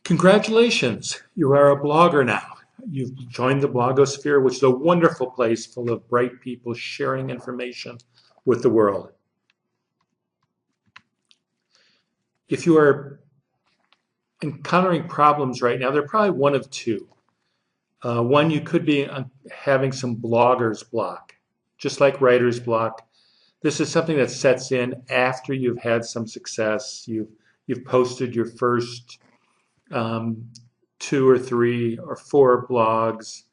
Congratulations, you are a blogger now. You've joined the blogosphere, which is a wonderful place full of bright people sharing information with the world. If you are encountering problems right now, they're probably one of two. One, you could be having some blogger's block, just like writer's block. This is something that sets in after you've had some success. You've posted your first two or three or four blogs,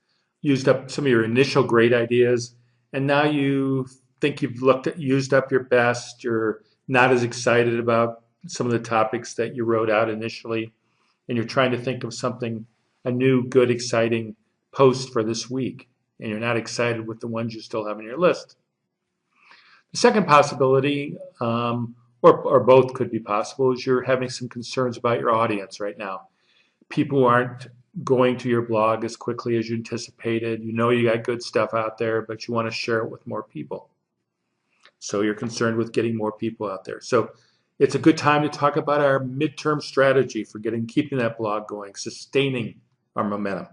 used up some of your initial great ideas, and now you think you've used up your best. You're not as excited about some of the topics that you wrote out initially, and you're trying to think of something, a new, good, exciting post for this week, and you're not excited with the ones you still have on your list. The second possibility, or both could be possible, is you're having some concerns about your audience right now. People aren't going to your blog as quickly as you anticipated. You know you got good stuff out there, but you want to share it with more people. So you're concerned with getting more people out there. So it's a good time to talk about our midterm strategy for keeping that blog going, sustaining our momentum.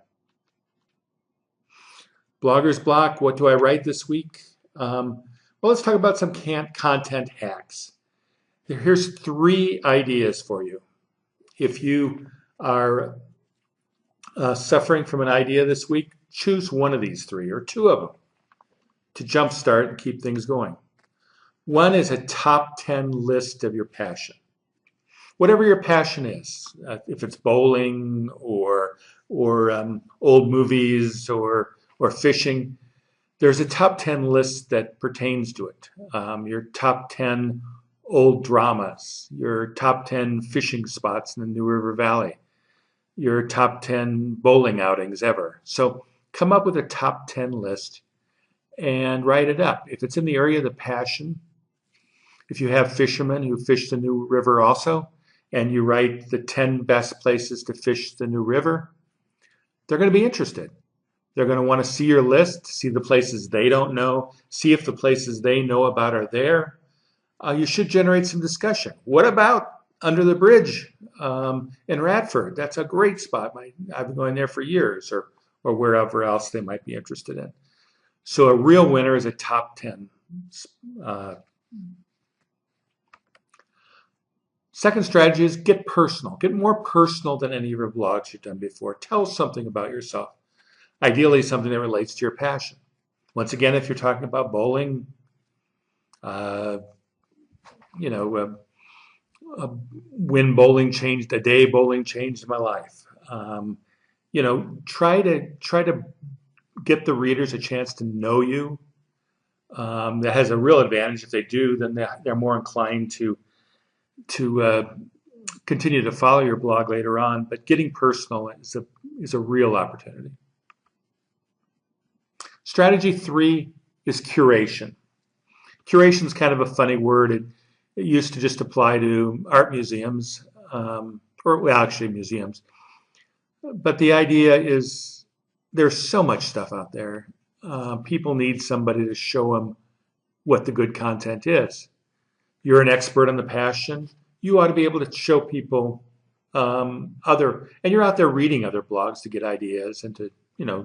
Blogger's block, what do I write this week? Well, let's talk about some content hacks. Here's 3 ideas for you. If you are suffering from an idea this week, choose one of these 3 or 2 of them to jumpstart and keep things going. One is a top 10 list of your passion. Whatever your passion is, if it's bowling or old movies or fishing, there's a top 10 list that pertains to it. Your top 10 old dramas, your top 10 fishing spots in the New River Valley, your top 10 bowling outings ever. So come up with a top 10 list and write it up. If it's in the area of the passion, if you have fishermen who fish the New River also, and you write the 10 best places to fish the New River, they're going to be interested. They're going to want to see your list, see the places they don't know, see if the places they know about are there. You should generate some discussion. What about under the bridge in Radford? That's a great spot. I've been going there for years, or wherever else they might be interested in. So a real winner is a top 10. Second strategy is get personal. Get more personal than any of your blogs you've done before. Tell something about yourself. Ideally, something that relates to your passion. Once again, if you're talking about bowling, when bowling changed, a day bowling changed my life. Try to get the readers a chance to know you. That has a real advantage. If they do, then they're more inclined to continue to follow your blog later on. But getting personal is a real opportunity. Strategy 3 is curation. Curation is kind of a funny word. It used to just apply to art museums, actually museums. But the idea is there's so much stuff out there. People need somebody to show them what the good content is. You're an expert on the passion. You ought to be able to show people and you're out there reading other blogs to get ideas and to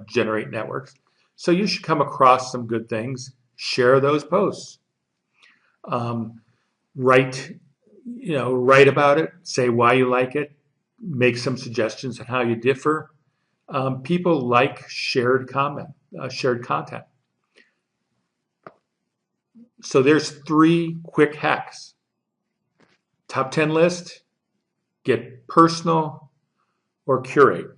generate networks. So you should come across some good things. Share those posts. Write about it. Say why you like it. Make some suggestions on how you differ. People like shared content. So there's 3 quick hacks. Top 10 list, get personal, or curate.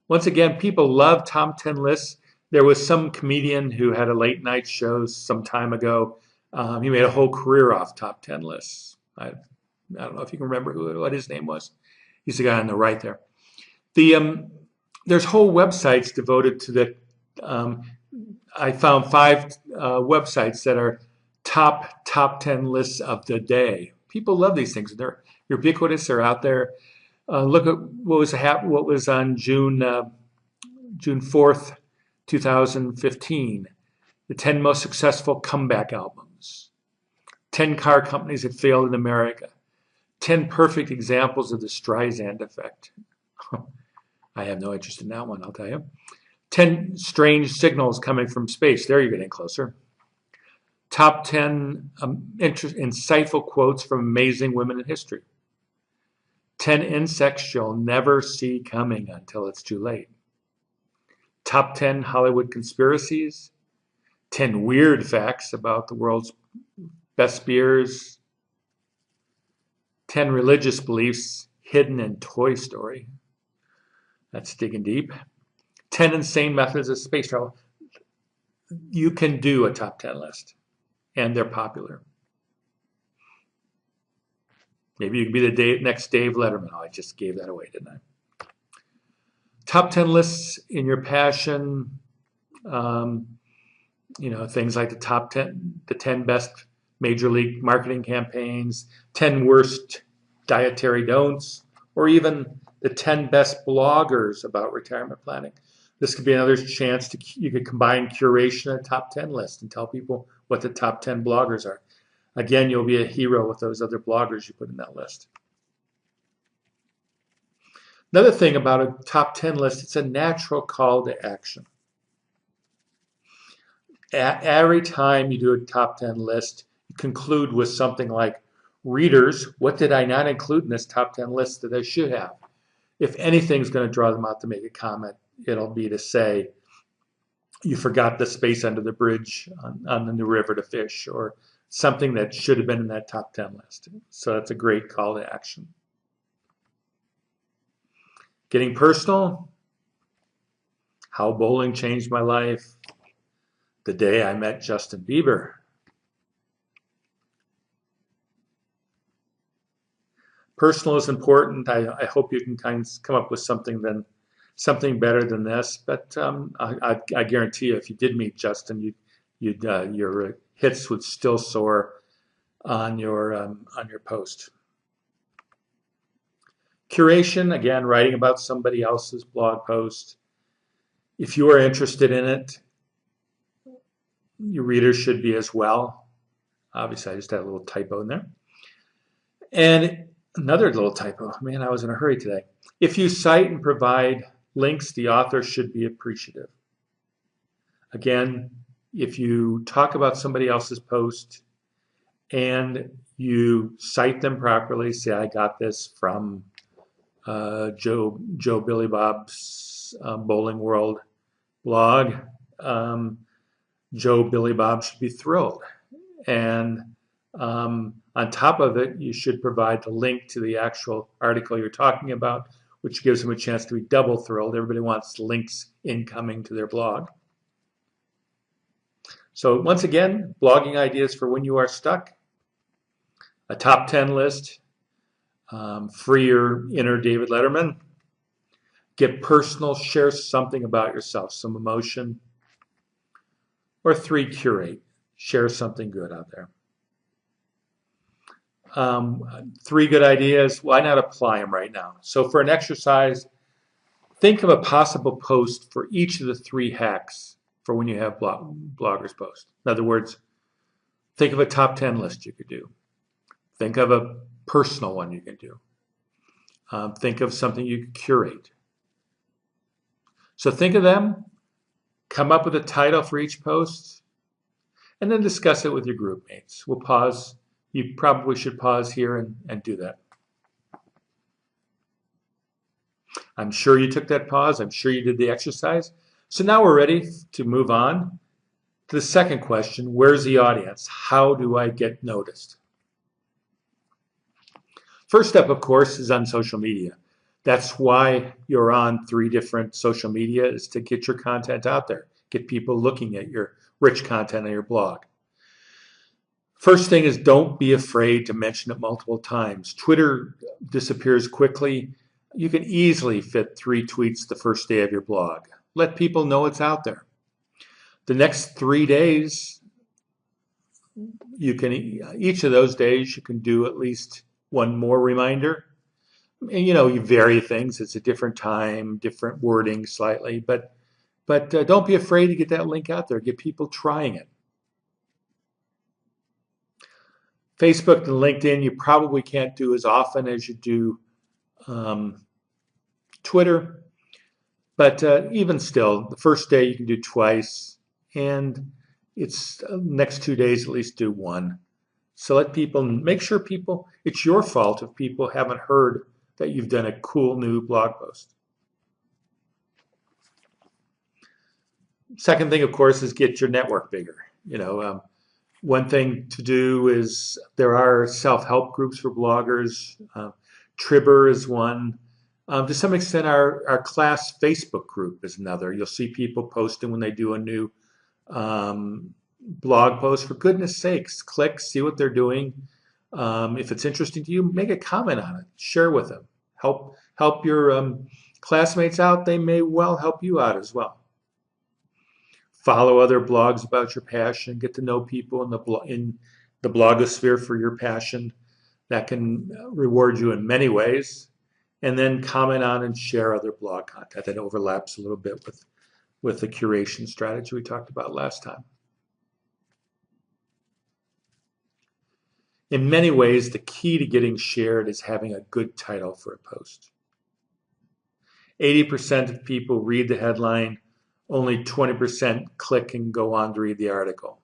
Once again, people love top 10 lists. There was some comedian who had a late night show some time ago. He made a whole career off top 10 lists. I don't know if you can remember what his name was. He's the guy on the right there. There's whole websites devoted to the. I found 5 websites that are top 10 lists of the day. People love these things. They're ubiquitous. They're out there. Look at what was on June 4th, 2015. The 10 most successful comeback albums. 10 car companies that failed in America. 10 perfect examples of the Streisand effect. I have no interest in that one, I'll tell you. 10 strange signals coming from space. There you're getting closer. Top 10 insightful quotes from amazing women in history. 10 insects you'll never see coming until it's too late. Top 10 Hollywood conspiracies. 10 weird facts about the world's best beers. 10 religious beliefs hidden in Toy Story. That's digging deep. 10 insane methods of space travel. You can do a top 10 list, and they're popular. Maybe you can be the next Dave Letterman. Oh, I just gave that away, didn't I? Top 10 lists in your passion. Things like the 10 best major league marketing campaigns, 10 worst dietary don'ts, or even the 10 best bloggers about retirement planning. This could be another chance you could combine curation and top 10 list and tell people what the top 10 bloggers are. Again, you'll be a hero with those other bloggers you put in that list. Another thing about a top 10 list, it's a natural call to action. Every time you do a top 10 list, you conclude with something like, readers, what did I not include in this top 10 list that I should have? If anything's going to draw them out to make a comment, it'll be to say, you forgot the space under the bridge on the New River to fish, or something that should have been in that top 10 list. So that's a great call to action. Getting personal, how bowling changed my life, the day I met Justin Bieber. Personal is important. I hope you can kind of come up with something better than this. But I guarantee you, if you did meet Justin, your hits would still soar on your post. Curation, again, writing about somebody else's blog post. If you are interested in it, your readers should be as well. Obviously, I just had a little typo in there. And another little typo. Man, I was in a hurry today. If you cite and provide links, the author should be appreciative. Again, if you talk about somebody else's post and you cite them properly, say, I got this from Joe Billy Bob's Bowling World blog, Joe Billy Bob should be thrilled. And on top of it, you should provide the link to the actual article you're talking about, which gives them a chance to be double thrilled. Everybody wants links incoming to their blog. So once again, blogging ideas for when you are stuck. A top 10 list. Free your inner David Letterman. Get personal, share something about yourself, some emotion. Or 3, curate. Share something good out there. 3 good ideas. Why not apply them right now? So for an exercise, think of a possible post for each of the 3 hacks for when you have bloggers post. In other words, think of a top 10 list you could do. Think of a personal one you can do. Think of something you could curate. So think of them, come up with a title for each post, and then discuss it with your group mates. We'll pause. You probably should pause here and do that. I'm sure you took that pause. I'm sure you did the exercise. So now we're ready to move on to the second question. Where's the audience? How do I get noticed? First step, of course, is on social media. That's why you're on 3 different social media, is to get your content out there, get people looking at your rich content on your blog. First thing is, don't be afraid to mention it multiple times. Twitter disappears quickly. You can easily fit 3 tweets the first day of your blog. Let people know it's out there. The next 3 days, each of those days, you can do at least 1 more reminder. And you vary things. It's a different time, different wording slightly, but don't be afraid to get that link out there. Get people trying it. Facebook and LinkedIn, you probably can't do as often as you do Twitter. But even still, the first day you can do twice, and it's next 2 days at least do one. So let people, make sure people, it's your fault if people haven't heard that you've done a cool new blog post. Second thing, of course, is get your network bigger. One thing to do is there are self-help groups for bloggers. Tribber is one. To some extent, our class Facebook group is another. You'll see people posting when they do a new blog post. For goodness sakes, click, see what they're doing. If it's interesting to you, make a comment on it. Share with them. Help your classmates out. They may well help you out as well. Follow other blogs about your passion. Get to know people in the blogosphere for your passion. That can reward you in many ways. And then comment on and share other blog content that overlaps a little bit with the curation strategy we talked about last time. In many ways, the key to getting shared is having a good title for a post. 80% of people read the headline, only 20% click and go on to read the article.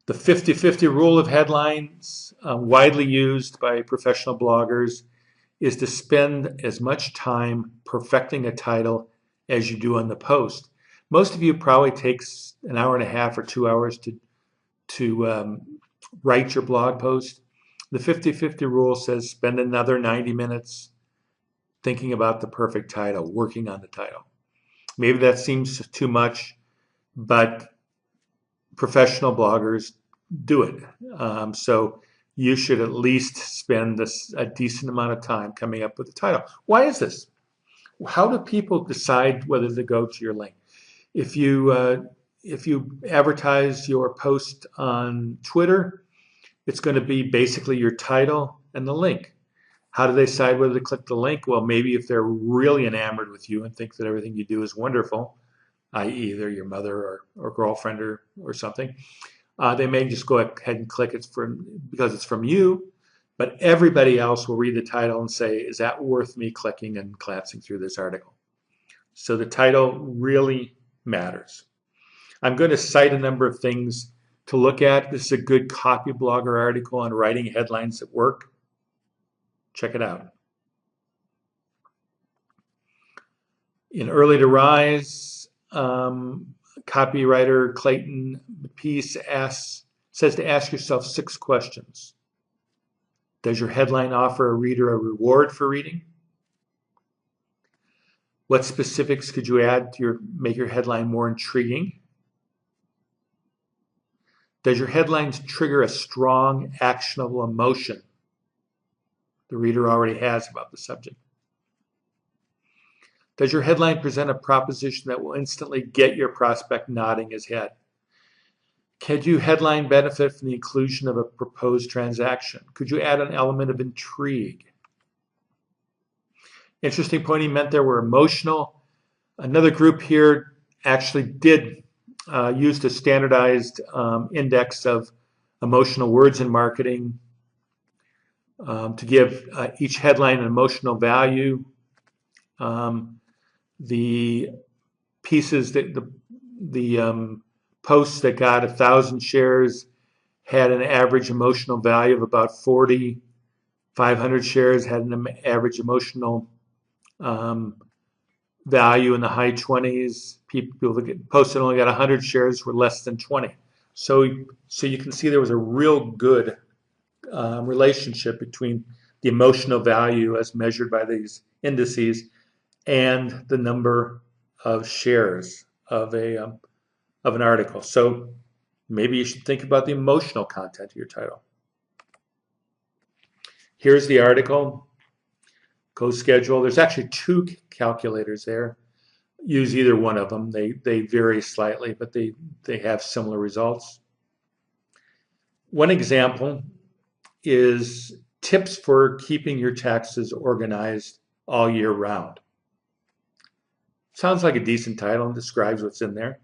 The 50-50 rule of headlines, widely used by professional bloggers, is to spend as much time perfecting a title as you do on the post. Most of you probably takes an hour and a half or 2 hours to write your blog post. The 50-50 rule says spend another 90 minutes thinking about the perfect title, working on the title. Maybe that seems too much, but professional bloggers do it. So you should at least spend a decent amount of time coming up with a title. Why is this? How do people decide whether to go to your link? If you advertise your post on Twitter, it's going to be basically your title and the link. How do they decide whether to click the link? Well, maybe if they're really enamored with you and think that everything you do is wonderful, i.e. they're your mother or girlfriend or something, they may just go ahead and click it because it's from you, but everybody else will read the title and say, is that worth me clicking and glancing through this article? So the title really matters. I'm going to cite a number of things to look at. This is a good Copyblogger article on writing headlines at work. Check it out. In Early to Rise, copywriter Clayton Peace says to ask yourself 6 questions. Does your headline offer a reader a reward for reading? What specifics could you add to make your headline more intriguing? Does your headline trigger a strong, actionable emotion the reader already has about the subject? Does your headline present a proposition that will instantly get your prospect nodding his head? Could your headline benefit from the inclusion of a proposed transaction? Could you add an element of intrigue? Interesting point he meant there were emotional. Another group here actually did use the standardized index of emotional words in marketing to give each headline an emotional value. The pieces that the posts that got 1,000 shares had an average emotional value of about 40. 500 shares had an average emotional value in the high 20s. People that posted only got 100 shares were less than 20. So you can see there was a real good relationship between the emotional value as measured by these indices and the number of shares of an article. So maybe you should think about the emotional content of your title. Here's the article. CoSchedule. There's actually 2 calculators there. Use either one of them. They vary slightly, but they have similar results. One example is tips for keeping your taxes organized all year round. Sounds like a decent title and describes what's in there,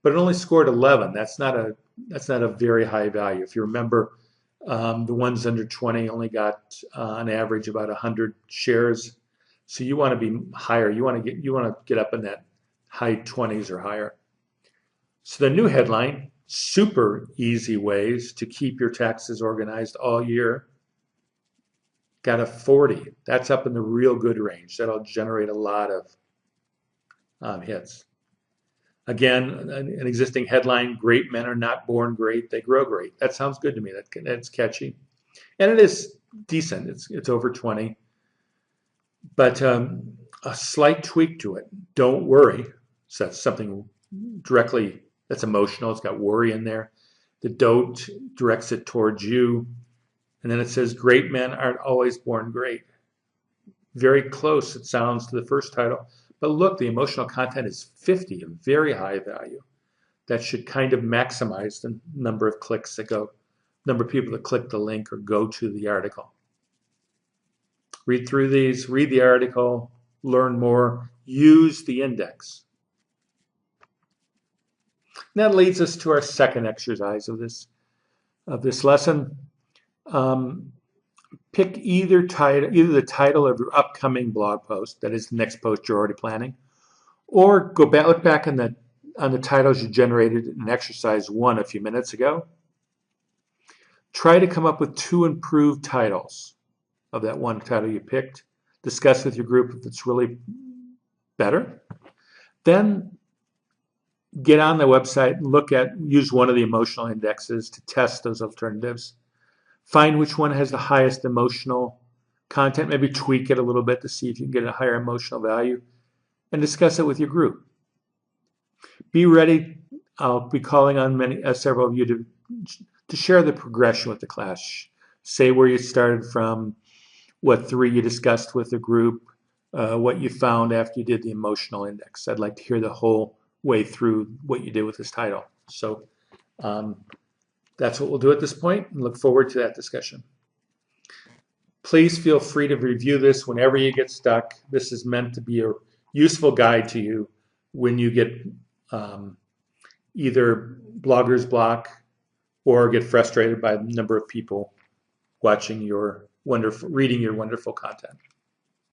but it only scored 11. That's not a very high value. If you remember, The ones under 20 only got on average about 100 shares. So you want to be higher. You want to get up in that high 20s or higher. So the new headline, super easy ways to keep your taxes organized all year, got a 40. That's up in the real good range. That'll generate a lot of hits. Again, an existing headline, great men are not born great, they grow great. That sounds good to me. That's catchy. And it is decent. It's over 20. But a slight tweak to it. Don't worry. So that's something directly that's emotional. It's got worry in there. The don't directs it towards you. And then it says, great men aren't always born great. Very close, it sounds, to the first title. But look, the emotional content is 50, a very high value. That should kind of maximize the number of clicks that go, number of people that click the link or go to the article. Read through these, read the article, learn more, use the index. And that leads us to our second exercise of this lesson. Pick either the title of your upcoming blog post, that is the next post you're already planning, or look back on the titles you generated in exercise 1 a few minutes ago. Try to come up with 2 improved titles of that one title you picked. Discuss with your group if it's really better. Then get on the website and use one of the emotional indexes to test those alternatives. Find which one has the highest emotional content, maybe tweak it a little bit to see if you can get a higher emotional value, and discuss it with your group. Be ready. I'll be calling on several of you to share the progression with the class. Say where you started from, what 3 you discussed with the group, what you found after you did the emotional index. I'd like to hear the whole way through what you did with this title. So that's what we'll do at this point, and look forward to that discussion. Please feel free to review this whenever you get stuck. This is meant to be a useful guide to you when you get either blogger's block or get frustrated by the number of people reading your wonderful content.